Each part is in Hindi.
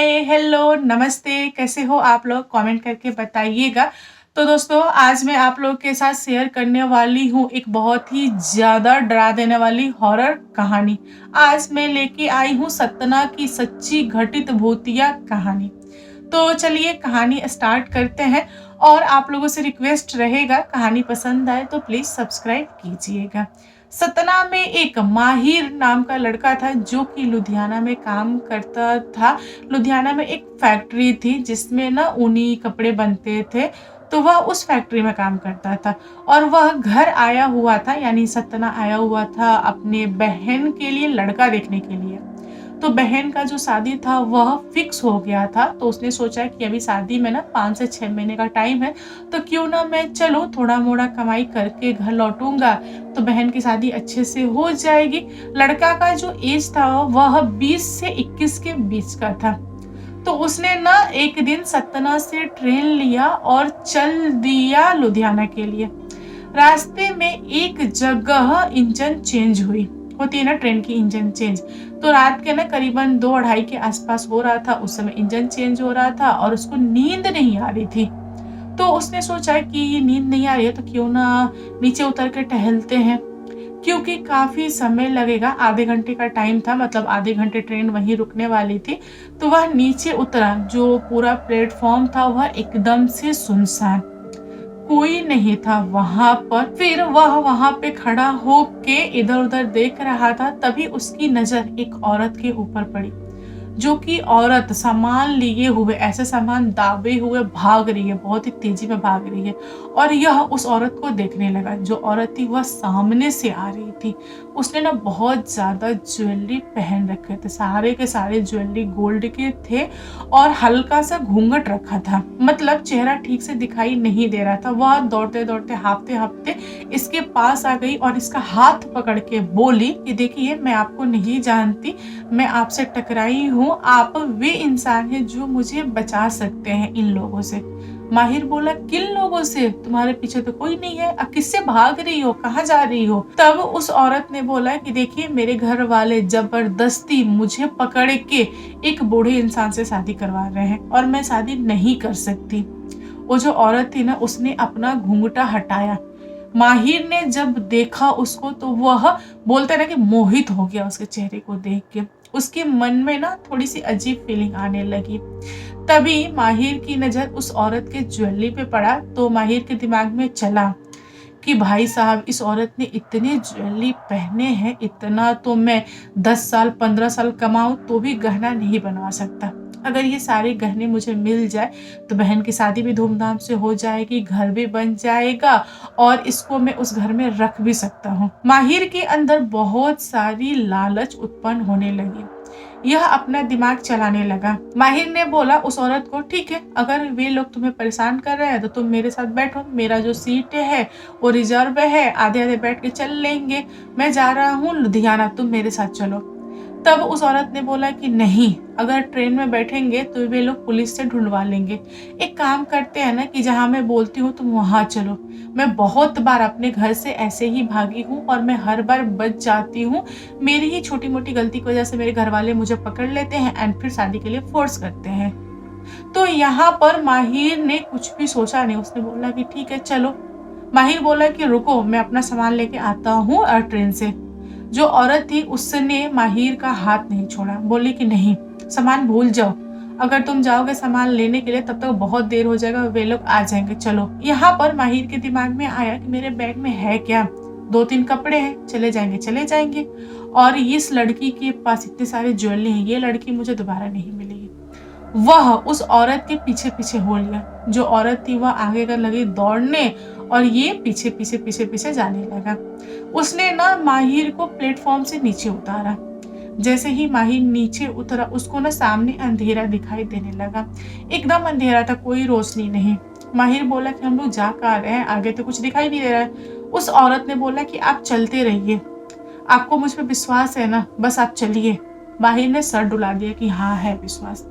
हाय, हेलो, नमस्ते, कैसे हो आप लोग? कमेंट करके बताइएगा। तो दोस्तों आज मैं आप लोग के साथ शेयर करने वाली हूँ एक बहुत ही ज़्यादा डरा देने वाली हॉरर कहानी। आज मैं लेके आई हूँ सतना की सच्ची घटित भूतिया कहानी। तो चलिए कहानी स्टार्ट करते हैं और आप लोगों से रिक्वेस्ट रहेगा कहानी पसंद आए तो प्लीज़ सब्सक्राइब कीजिएगा। सतना में एक माहिर नाम का लड़का था जो कि लुधियाना में काम करता था। लुधियाना में एक फैक्ट्री थी जिसमें ना ऊनी कपड़े बनते थे, तो वह उस फैक्ट्री में काम करता था और वह घर आया हुआ था, यानी सतना आया हुआ था अपने बहन के लिए लड़का देखने के लिए। तो बहन का जो शादी था वह फिक्स हो गया था, तो उसने सोचा कि अभी शादी में ना 5 से 6 महीने का टाइम है, तो क्यों ना मैं चलो थोड़ा-मोड़ा कमाई करके घर लौटूँगा, तो बहन की शादी अच्छे से हो जाएगी। लड़का का जो एज था वह 20 से 21 के बीच का था। तो उसने ना एक दिन सतना से ट्रेन लिया और चल दिया लुधियाना के लिए। रास्ते में एक जगह इंजन चेंज हुई, होती है ना ट्रेन की इंजन चेंज। तो रात के ना करीबन 2 ढाई के आसपास हो रहा था, उस समय इंजन चेंज हो रहा था और उसको नींद नहीं आ रही थी। तो उसने सोचा कि ये नींद नहीं आ रही है तो क्यों ना नीचे उतर के टहलते हैं, क्योंकि काफ़ी समय लगेगा, आधे घंटे का टाइम था, मतलब आधे घंटे ट्रेन वहीं रुकने वाली थी। तो वह नीचे उतरा, जो पूरा प्लेटफ़ॉर्म था वह एकदम से सुनसान, कोई नहीं था वहाँ पर। फिर वह वहाँ पे खड़ा होके इधर-उधर देख रहा था, तभी उसकी नज़र एक औरत के ऊपर पड़ी। जो कि औरत सामान लिए हुए, ऐसे सामान दाबे हुए भाग रही है, बहुत ही तेज़ी में भाग रही है और यह उस औरत को देखने लगा। जो औरत थी वह सामने से आ रही थी। उसने ना बहुत ज़्यादा ज्वेलरी पहन रखे थे, सारे के सारे ज्वेलरी गोल्ड के थे और हल्का-सा घूंघट रखा था, मतलब चेहरा ठीक से दिखाई नहीं दे रहा था। वह दौड़ते-दौड़ते, हाँफते-हाँफते इसके पास आ गई और इसका हाथ पकड़ के बोली कि देखिए मैं आपको नहीं जानती, मैं आपसे टकराई हूँ, आप वे इंसान हैं जो मुझे बचा सकते हैं इन लोगों से। माहिर बोला, किन लोगों से? तुम्हारे पीछे तो कोई नहीं है, अब किससे भाग रही हो, कहाँ जा रही हो? तब उस औरत ने बोला कि देखिए मेरे घर वाले जबरदस्ती मुझे पकड़ के एक बूढ़े इंसान से शादी करवा रहे हैं और मैं शादी नहीं कर सकती। वो जो औरत थी ना उसने अपना घूंघटा हटाया। माहिर ने जब देखा उसको तो वह बोलते हैं ना कि मोहित हो गया उसके चेहरे को देख के। उसके मन में ना थोड़ी-सी अजीब फीलिंग आने लगी। तभी माहिर की नज़र उस औरत के ज्वेलरी पे पड़ा, तो माहिर के दिमाग में चला कि भाई साहब इस औरत ने इतने ज्वेलरी पहने हैं, इतना तो मैं 10 साल 15 साल कमाऊँ तो भी गहना नहीं बनवा सकता। अगर ये सारे गहने मुझे मिल जाए तो बहन की शादी भी धूमधाम से हो जाएगी, घर भी बन जाएगा और इसको मैं उस घर में रख भी सकता हूँ। माहिर के अंदर बहुत सारी लालच उत्पन्न होने लगी। यह अपना दिमाग चलाने लगा। माहिर ने बोला उस औरत को, ठीक है, अगर वे लोग तुम्हें परेशान कर रहे हैं तो तुम मेरे साथ बैठो, मेरा जो सीट है वो रिज़र्व है, आधे-आधे बैठ के चल लेंगे। मैं जा रहा हूँ लुधियाना, तुम मेरे साथ चलो। तब उस औरत ने बोला कि नहीं, अगर ट्रेन में बैठेंगे तो वे लोग पुलिस से ढूँढवा लेंगे। एक काम करते हैं ना कि जहाँ मैं बोलती हूँ तुम वहाँ चलो। मैं बहुत बार अपने घर से ऐसे ही भागी हूँ और मैं हर बार बच जाती हूँ। मेरी ही छोटी-मोटी गलती की वज़ह से मेरे घरवाले मुझे पकड़ लेते हैं एंड फिर शादी के लिए फ़ोर्स करते हैं। तो यहाँ पर माहिर ने कुछ भी सोचा नहीं, उसने बोला कि ठीक है चलो। माहिर बोला कि रुको मैं अपना सामान लेके आता हूँ ट्रेन से। जो औरत थी उसने माहिर का हाथ नहीं छोड़ा, बोली कि नहीं, सामान भूल जाओ। अगर तुम जाओगे सामान लेने के लिए तब तक बहुत देर हो जाएगा, वे लोग आ जाएँगे, चलो। यहाँ पर माहिर के दिमाग में आया कि मेरे बैग में है क्या? 2-3 कपड़े हैं, चले जाएँगे, चले जाएँगे और इस लड़की के पास इतने सारे ज्वेलरी हैं, ये लड़की मुझे दोबारा नहीं मिलेगी। वह उस औरत के पीछे-पीछे हो लिया। जो औरत थी वह आगे का लगी दौड़ने और ये पीछे-पीछे जाने लगा। उसने ना माहिर को प्लेटफ़ॉर्म से नीचे उतारा। जैसे ही माहिर नीचे उतरा उसको ना सामने अंधेरा दिखाई देने लगा। एकदम अंधेरा था, कोई रोशनी नहीं। माहिर बोला कि हम लोग जा कहाँ रहे हैं? आगे तो कुछ दिखाई नहीं दे रहा है। उस औरत ने बोला कि आप चलते रहिए। आपको मुझ पे विश्वास है ना? बस आप चलिए। माहिर ने सर डुला दिया कि हाँ, है विश्वास।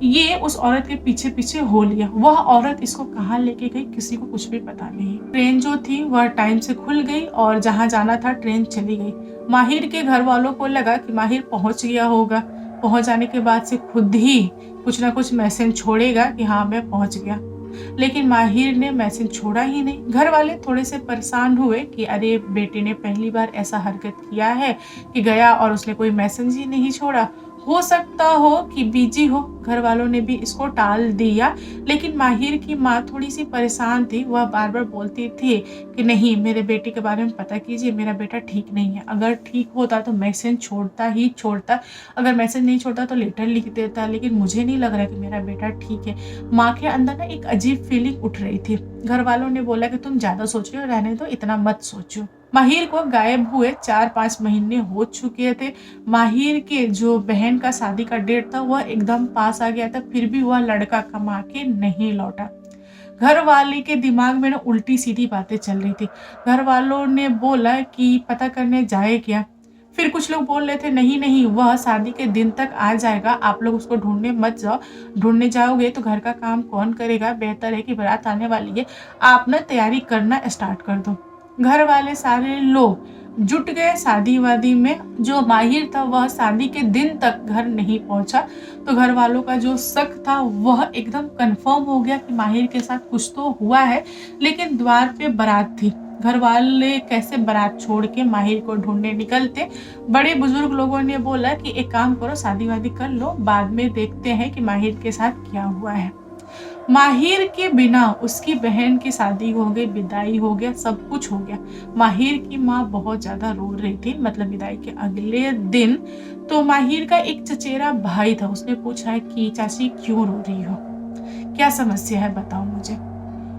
ये उस औरत के पीछे-पीछे हो लिया। वह औरत इसको कहाँ लेके गई किसी को कुछ भी पता नहीं। ट्रेन जो थी वह टाइम से खुल गई और जहाँ जाना था ट्रेन चली गई। माहिर के घरवालों को लगा कि माहिर पहुँच गया होगा, पहुँच जाने के बाद से खुद ही कुछ ना कुछ मैसेज छोड़ेगा कि हाँ, मैं पहुँच गया। लेकिन माहिर ने मैसेज छोड़ा ही नहीं। घर वाले थोड़े से परेशान हुए कि अरे, बेटे ने पहली बार ऐसा हरकत किया है कि गया और उसने कोई मैसेज ही नहीं छोड़ा। हो सकता हो कि बिजी हो। घर वालों ने भी इसको टाल दिया। लेकिन माहिर की माँ थोड़ी-सी परेशान थी। वह बार-बार बोलती थी कि नहीं, मेरे बेटे के बारे में पता कीजिए, मेरा बेटा ठीक नहीं है। अगर ठीक होता तो मैसेज छोड़ता ही छोड़ता। अगर मैसेज नहीं छोड़ता तो लेटर लिख देता। लेकिन मुझे नहीं लग रहा कि मेरा बेटा ठीक है। माँ के अंदर ना एक अजीब फीलिंग उठ रही थी। घर वालों ने बोला कि तुम ज़्यादा सोच रहे हो, रहने दो, इतना मत सोचो। माहिर को गायब हुए 4-5 महीने हो चुके थे। माहिर के जो बहन का शादी का डेट था वह एकदम पास आ गया था, फिर भी वह लड़का कमा के नहीं लौटा। घर वाले के दिमाग में ना उल्टी-सीधी बातें चल रही थी। घर वालों ने बोला कि पता करने जाए क्या? फिर कुछ लोग बोल रहे थे नहीं, नहीं, वह शादी के दिन तक आ जाएगा, आप लोग उसको ढूँढने मत जाओ। ढूँढने जाओगे तो घर का काम कौन करेगा? बेहतर है कि बारात आने वाली है, आप ना तैयारी करना स्टार्ट कर दो। घर वाले सारे लोग जुट गए शादी-वादी में। जो माहिर था वह शादी के दिन तक घर नहीं पहुँचा। तो घर वालों का जो शक था वह एकदम कन्फर्म हो गया कि माहिर के साथ कुछ तो हुआ है। लेकिन द्वार पे बारात थी। घर वाले कैसे बारात छोड़ के माहिर को ढूँढने निकलते। बड़े बुजुर्ग लोगों ने बोला कि एक काम करो, शादी-वादी कर लो, बाद में देखते हैं कि माहिर के साथ क्या हुआ है। माहिर के बिना उसकी बहन की शादी हो गई, विदाई हो गया, सब कुछ हो गया। माहिर की माँ बहुत ज़्यादा रो रही थी, मतलब विदाई के अगले दिन। तो माहिर का एक चचेरा भाई था, उसने पूछा कि चाची क्यों रो रही हो? क्या समस्या है, बताओ मुझे।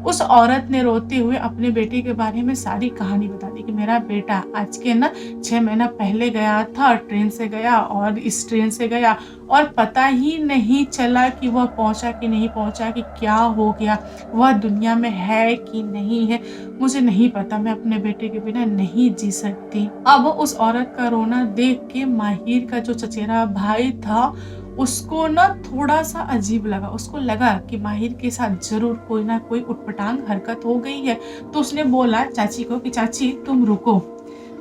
उस औरत ने रोते हुए अपने बेटे के बारे में सारी कहानी बता दी कि मेरा बेटा आज के ना 6 महीना पहले गया था, ट्रेन से गया और इस ट्रेन से गया और पता ही नहीं चला कि वह पहुँचा कि नहीं पहुँचा, कि क्या हो गया, वह दुनिया में है कि नहीं है। मुझे नहीं पता, मैं अपने बेटे के बिना नहीं जी सकती। अब उस औरत का रोना देख के माहिर का जो चचेरा भाई था, उसको ना थोड़ा-सा अजीब लगा। उसको लगा कि माहिर के साथ ज़रूर कोई ना कोई उटपटांग हरकत हो गई है। तो उसने बोला चाची को कि चाची तुम रुको,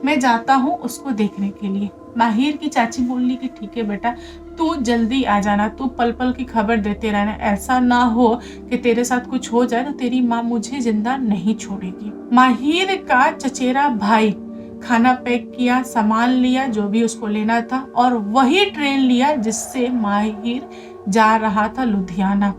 मैं जाता हूँ उसको देखने के लिए। माहिर की चाची बोली कि ठीक है बेटा, तू जल्दी आ जाना, तू पल-पल की खबर देते रहना। ऐसा ना हो कि तेरे साथ कुछ हो जाए तो तेरी माँ मुझे ज़िंदा नहीं छोड़ेगी। माहिर का चचेरा भाई खाना पैक किया, सामान लिया जो भी उसको लेना था और वही ट्रेन लिया जिससे माहिर जा रहा था लुधियाना।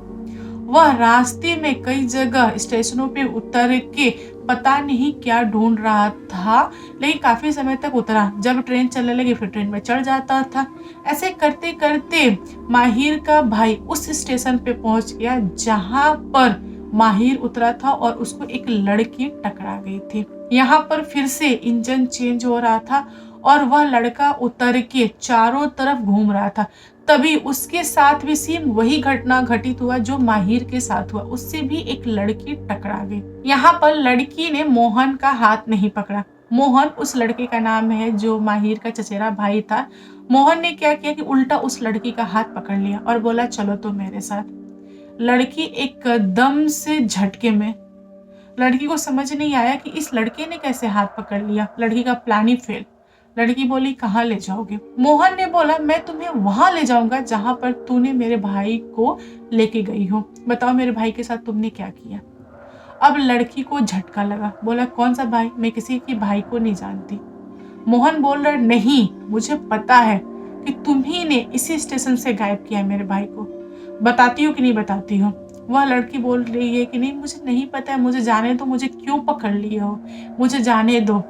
वह रास्ते में कई जगह स्टेशनों पे उतर के पता नहीं क्या ढूँढ रहा था, लेकिन काफ़ी समय तक उतरा। जब ट्रेन चलने लगी फिर ट्रेन में चढ़ जाता था। ऐसे करते-करते माहिर का भाई उस स्टेशन पे पहुँच गया जहाँ पर माहिर उतरा था और उसको एक लड़की टकरा गई थी। यहाँ पर फिर से इंजन चेंज हो रहा था और वह लड़का उतर के चारों तरफ घूम रहा था। तभी उसके साथ भी सेम वही घटना घटित हुआ जो माहिर के साथ हुआ। उससे भी एक लड़की टकरा गई। यहाँ पर लड़की ने मोहन का हाथ नहीं पकड़ा। मोहन उस लड़के का नाम है जो माहिर का चचेरा भाई था। मोहन ने क्या किया कि उल्टा उस लड़की का हाथ पकड़ लिया और बोला चलो तो मेरे साथ। लड़की एकदम से झटके में, लड़की को समझ नहीं आया कि इस लड़के ने कैसे हाथ पकड़ लिया। लड़की का प्लान ही फेल। लड़की बोली कहाँ ले जाओगे? मोहन ने बोला मैं तुम्हें वहां ले जाऊंगा जहां पर तूने मेरे भाई को लेके गई हो। बताओ मेरे भाई के साथ तुमने क्या किया? अब लड़की को झटका लगा। बोला कौन सा भाई? मैं किसी के भाई को नहीं जानती। मोहन बोल रहा नहीं, मुझे पता है कि तुम ही ने इसी स्टेशन से गायब किया मेरे भाई को। बताती हो कि नहीं बताती हो? वह लड़की बोल रही है कि नहीं मुझे नहीं पता है, मुझे जाने दो, मुझे क्यों पकड़ लिए हो? मुझे जाने दो।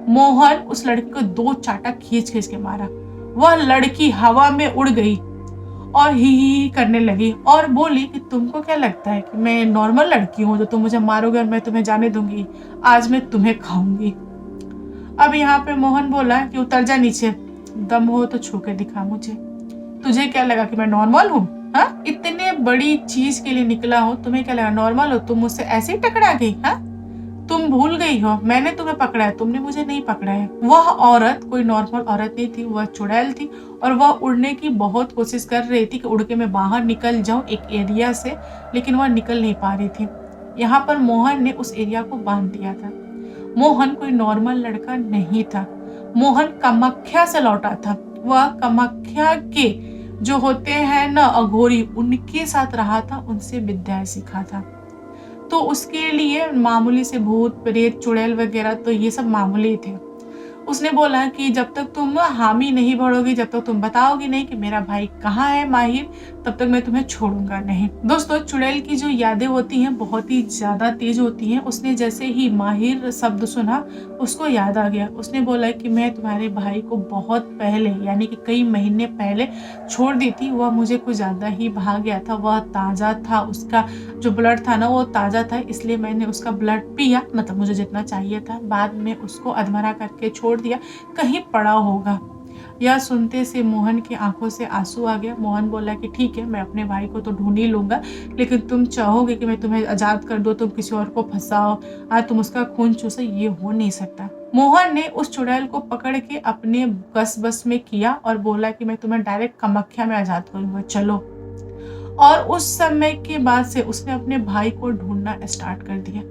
मोहन उस लड़की को 2 चाटा खींच-खींच के मारा। वह लड़की हवा में उड़ गई और ही करने लगी और बोली कि तुमको क्या लगता है कि मैं नॉर्मल लड़की हूँ जो तुम मुझे मारोगे और मैं तुम्हें जाने दूँगी? आज मैं तुम्हें खाऊँगी। अब यहाँ पे मोहन बोला कि उतर जा नीचे, दम हो तो छू के दिखा मुझे। तुझे क्या लगा कि मैं नॉर्मल हूँ? हाँ? इतने बड़ी चीज़ के लिए निकला हूँ, तुम्हें क्या लगा नॉर्मल हो? तुम मुझसे ऐसे ही टकरा गई? हाँ? तुम भूल गई हो, मैंने तुम्हें पकड़ा है, तुमने मुझे नहीं पकड़ा है। वह औरत कोई नॉर्मल औरत नहीं थी, वह चुड़ैल थी और वह उड़ने की बहुत कोशिश कर रही थी कि उड़ के मैं बाहर निकल जाऊँ एक एरिया से, लेकिन वह निकल नहीं पा रही थी। यहाँ पर मोहन ने उस एरिया को बांध दिया था। मोहन कोई नॉर्मल लड़का नहीं था। मोहन कामाख्या से लौटा था। वह कामाख्या के जो होते हैं ना अघोरी, उनके साथ रहा था, उनसे विद्याएँ सीखा था। तो उसके लिए मामूली से भूत, प्रेत, चुड़ैल वगैरह तो ये सब मामूली थे। उसने बोला कि जब तक तुम हामी नहीं भरोगी, जब तक तुम बताओगी नहीं कि मेरा भाई कहाँ है माहिर, तब तक मैं तुम्हें छोड़ूंगा नहीं। दोस्तों, चुड़ैल की जो यादें होती हैं बहुत ही ज़्यादा तेज होती हैं। उसने जैसे ही माहिर शब्द सुना, उसको याद आ गया। उसने बोला कि मैं तुम्हारे भाई को बहुत पहले, यानी कि कई महीने पहले छोड़ दी थी। वह मुझे कुछ ज़्यादा ही भाग गया था, वह ताज़ा था, उसका जो ब्लड था ना वो ताज़ा था, इसलिए मैंने उसका ब्लड पिया, मतलब मुझे जितना चाहिए था। बाद में उसको अधमरा करके छोड़ दिया, कहीं पड़ा होगा। यह सुनते से मोहन की आंखों से आंसू आ गया। मोहन बोला कि ठीक है, मैं अपने भाई को तो ढूंढ ही लूंगा, लेकिन तुम चाहोगे कि मैं तुम्हें आजाद कर दूं, तुम किसी और को फंसाओ, आज तुम उसका खून चूसो, ये हो नहीं सकता। मोहन ने उस चुड़ैल को पकड़ के अपने बस में किया और बोला कि मैं तुम्हें डायरेक्ट कामाख्या में आजाद करूंगा, चलो। और उस समय के बाद से उसने अपने भाई को ढूंढना स्टार्ट कर दिया।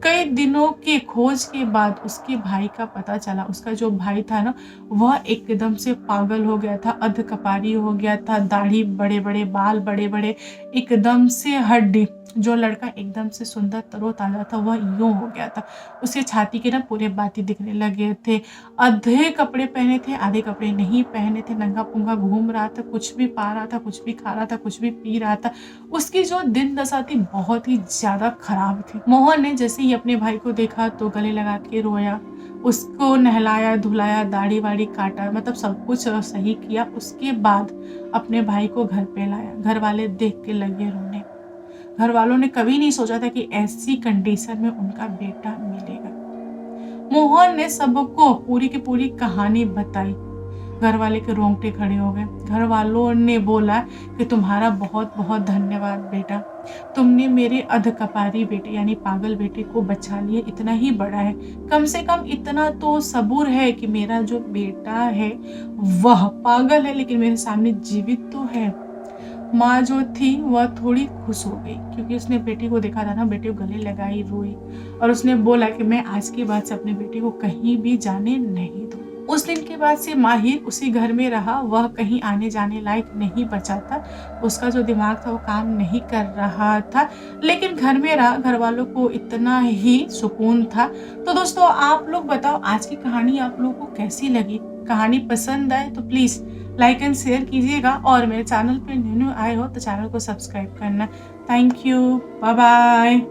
कई दिनों की खोज के बाद उसके भाई का पता चला। उसका जो भाई था ना, वह एकदम से पागल हो गया था, अधकपारी हो गया था, दाढ़ी बड़े बड़े, बाल बड़े बड़े, एकदम से हड्डी। जो लड़का एकदम से सुंदर तरोताजा था, वह यूं हो गया था। उसकी छाती के ना पूरे बाती दिखने लगे थे। आधे कपड़े पहने थे, आधे कपड़े नहीं पहने थे, नंगा पुंगा घूम रहा था, कुछ भी पा रहा था, कुछ भी खा रहा था, कुछ भी पी रहा था। उसकी जो दिन दशा थी बहुत ही ज्यादा खराब थी। मोहन ने जैसे ही अपने भाई को देखा तो गले लगा के रोया, उसको नहलाया धुलाया, दाढ़ी वाड़ी काटा, मतलब सब कुछ सही किया। उसके बाद अपने भाई को घर पे लाया। घर वाले देख के लगे रोने। घर वालों ने कभी नहीं सोचा था कि ऐसी कंडीशन में उनका बेटा मिलेगा। मोहन ने सबको पूरी की पूरी कहानी बताई। घर वाले के रोंगटे खड़े हो गए। घर वालों ने बोला कि तुम्हारा बहुत बहुत धन्यवाद बेटा, तुमने मेरे अधकपारी बेटे यानी पागल बेटे को बचा लिया, इतना ही बड़ा है। कम से कम इतना तो सबूर है कि मेरा जो बेटा है वह पागल है लेकिन मेरे सामने जीवित तो है। माँ जो थी वह थोड़ी खुश हो गई क्योंकि उसने बेटी को देखा था ना, बेटी को गले लगाई, रोई और उसने बोला कि मैं आज के बाद से अपने बेटे को कहीं भी जाने नहीं दूँ। उस दिन के बाद से माहिर उसी घर में रहा। वह कहीं आने जाने लायक नहीं बचा था। उसका जो दिमाग था वो काम नहीं कर रहा था, लेकिन घर में रहा। घर वालों को इतना ही सुकून था। तो दोस्तों, आप लोग बताओ आज की कहानी आप लोगों को कैसी लगी? कहानी पसंद आए तो प्लीज लाइक एंड शेयर कीजिएगा और मेरे चैनल पे न्यू आए हो तो चैनल को सब्सक्राइब करना। Thank you, bye bye.